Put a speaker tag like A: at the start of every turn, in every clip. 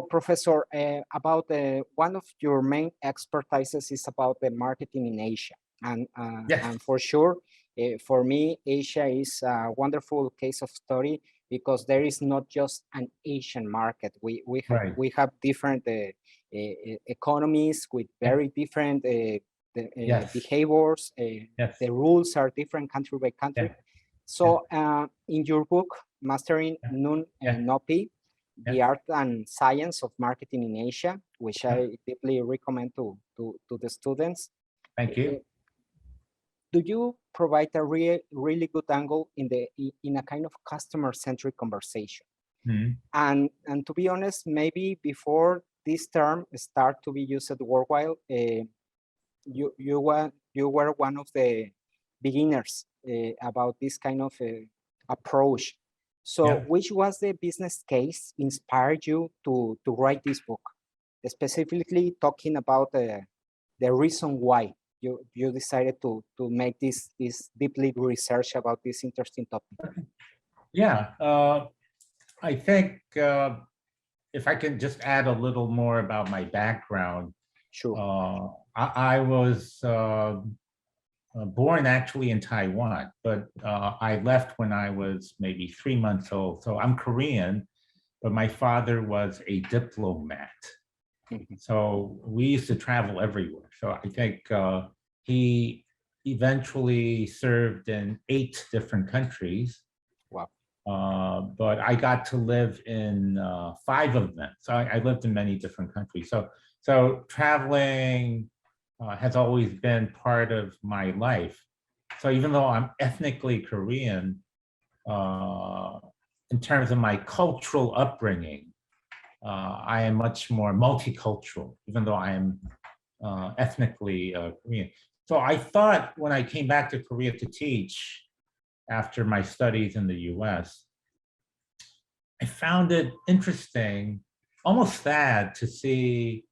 A: Professor, about one of your main expertises is about the marketing in Asia. And for sure, for me, Asia is a wonderful case of study because there is not just an Asian market. We have different economies with very different behaviors. The rules are different country by country. So in your book, Mastering Nopi, the Art and Science of Marketing in Asia, which I deeply recommend to the students.
B: Thank you.
A: Do you provide a really good angle in a kind of customer-centric conversation? And to be honest, maybe before this term start to be used worldwide, you were one of the beginners about this kind of approach. So which was the business case inspired you to write this book? Specifically talking about the reason why you decided to make this deeply research about this interesting topic.
B: I think if I can just add a little more about my background.
A: Sure.
B: I was born actually in Taiwan, but I left when I was maybe 3 months old. So I'm Korean, but my father was a diplomat. So we used to travel everywhere. So I think he eventually served in 8 different countries.
A: Wow.
B: But I got to live in 5 of them. So I lived in many different countries. So traveling has always been part of my life. So even though I'm ethnically Korean, in terms of my cultural upbringing, I am much more multicultural, even though I am ethnically Korean. So I thought when I came back to Korea to teach after my studies in the US, I found it interesting, almost sad to see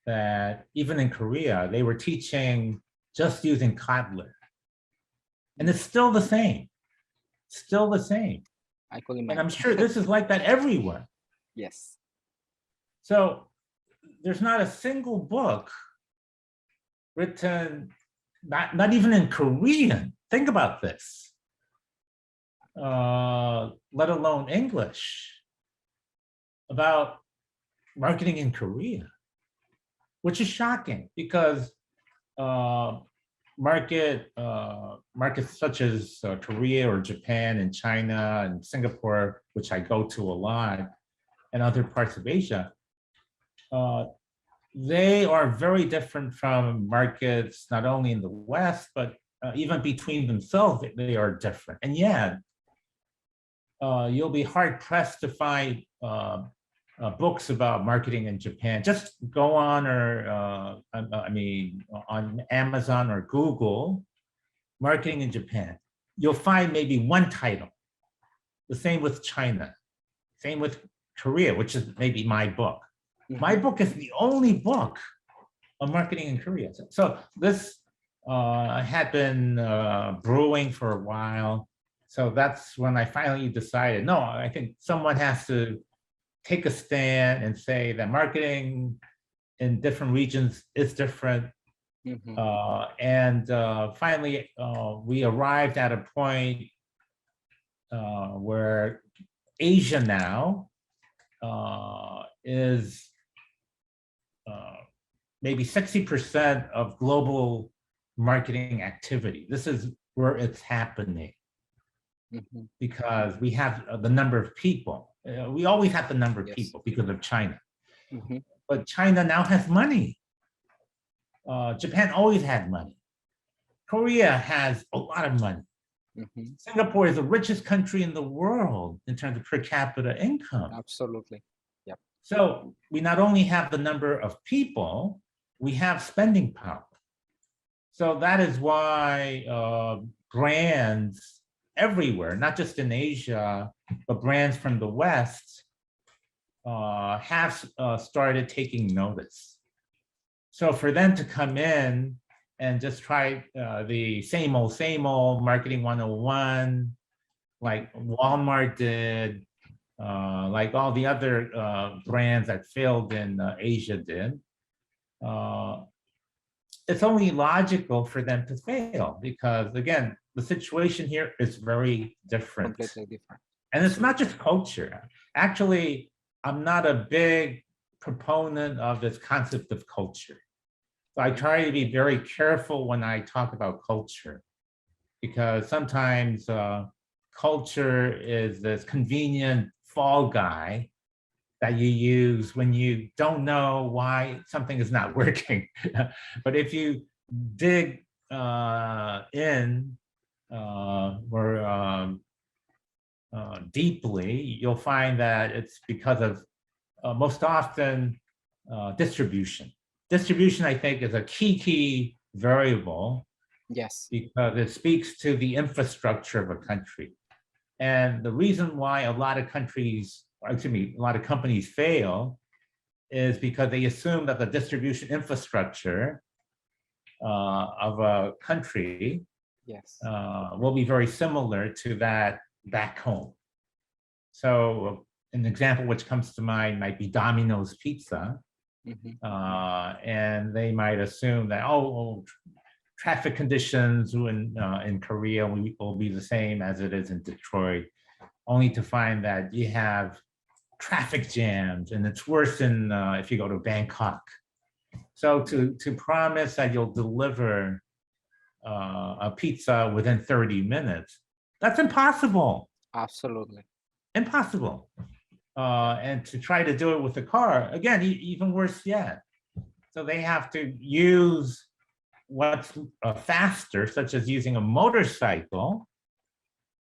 B: that even in Korea, they were teaching just using Kotler. And it's still the same, still the same.
A: I could imagine.
B: And I'm sure this is like that everywhere.
A: Yes.
B: So there's not a single book written, not even in Korean. Think about this. Let alone English, about marketing in Korea, which is shocking because markets such as Korea or Japan and China and Singapore, which I go to a lot, and other parts of Asia, they are very different from markets not only in the West, but even between themselves, they are different. And yet, you'll be hard pressed to find books about marketing in Japan. Just go on on Amazon or Google, marketing in Japan. You'll find maybe one title. The same with China, same with Korea, which is maybe my book. My book is the only book on marketing in Korea. So this had been brewing for a while. So that's when I finally decided, no, I think someone has to take a stand and say that marketing in different regions is different. Finally, we arrived at a point where Asia now is maybe 60% of global marketing activity. This is where it's happening. Because we have the number of people. We always have the number of people because of China. But China now has money. Japan always had money. Korea has a lot of money. Singapore is the richest country in the world in terms of per capita income.
A: Absolutely. Yep.
B: So we not only have the number of people, we have spending power. So that is why brands everywhere, not just in Asia, but brands from the West have started taking notice. So for them to come in and just try the same old marketing 101, like Walmart did, like all the other brands that failed in Asia did. It's only logical for them to fail because, again, the situation here is very different.
A: Completely different.
B: And it's not just culture. Actually, I'm not a big proponent of this concept of culture. So I try to be very careful when I talk about culture, because sometimes culture is this convenient fall guy that you use when you don't know why something is not working. But if you dig in more deeply, you'll find that it's because of most often distribution. Distribution, I think, is a key variable.
A: Yes.
B: Because it speaks to the infrastructure of a country. And the reason why a lot of countries, excuse me, a lot of companies fail is because they assume that the distribution infrastructure of a country will be very similar to that back home. So an example which comes to mind might be Domino's Pizza. And they might assume that, traffic conditions in Korea will be the same as it is in Detroit, only to find that you have traffic jams and it's worse than if you go to Bangkok. So to promise that you'll deliver a pizza within 30 minutes, that's impossible.
A: Absolutely.
B: Impossible. And to try to do it with a car, again, even worse yet. So they have to use what's faster, such as using a motorcycle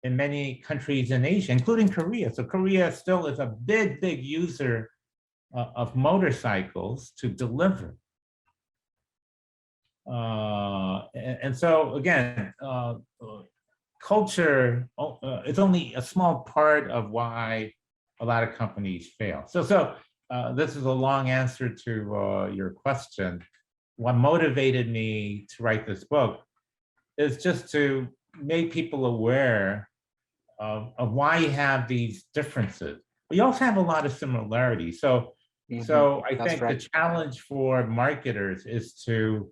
B: in many countries in Asia, including Korea. So Korea still is a big user of motorcycles to deliver. And so again, culture is only a small part of why a lot of companies fail. So this is a long answer to your question. What motivated me to write this book is just to make people aware of why you have these differences. But you also have a lot of similarities. So I think the challenge for marketers is to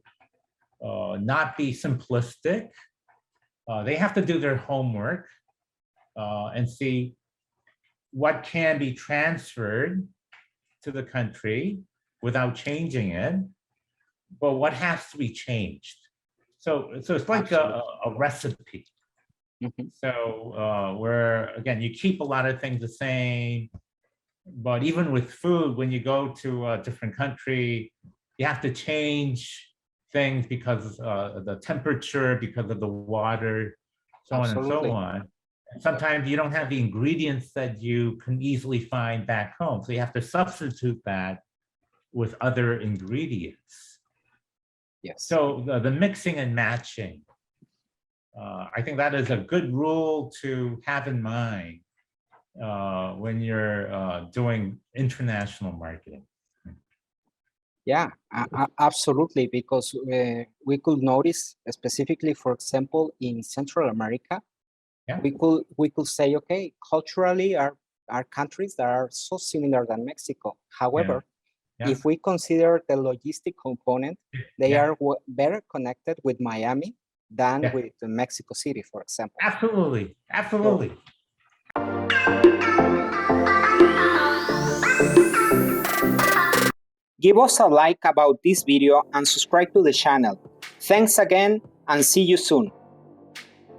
B: not be simplistic. They have to do their homework and see what can be transferred to the country without changing it, but what has to be changed. So it's like a recipe. So where, again, you keep a lot of things the same, but even with food, when you go to a different country, you have to change things because of the temperature, because of the water, so on and so on. Sometimes you don't have the ingredients that you can easily find back home. So you have to substitute that with other ingredients. So the mixing and matching, I think that is a good rule to have in mind when you're doing international marketing.
A: Yeah, absolutely, because we could notice specifically, for example, in Central America, we could say, okay, culturally our countries that are so similar than Mexico. However, if we consider the logistic component, they are better connected with Miami than with Mexico City, for example.
B: Absolutely, absolutely.
A: Give us a like about this video and subscribe to the channel. Thanks again and see you soon.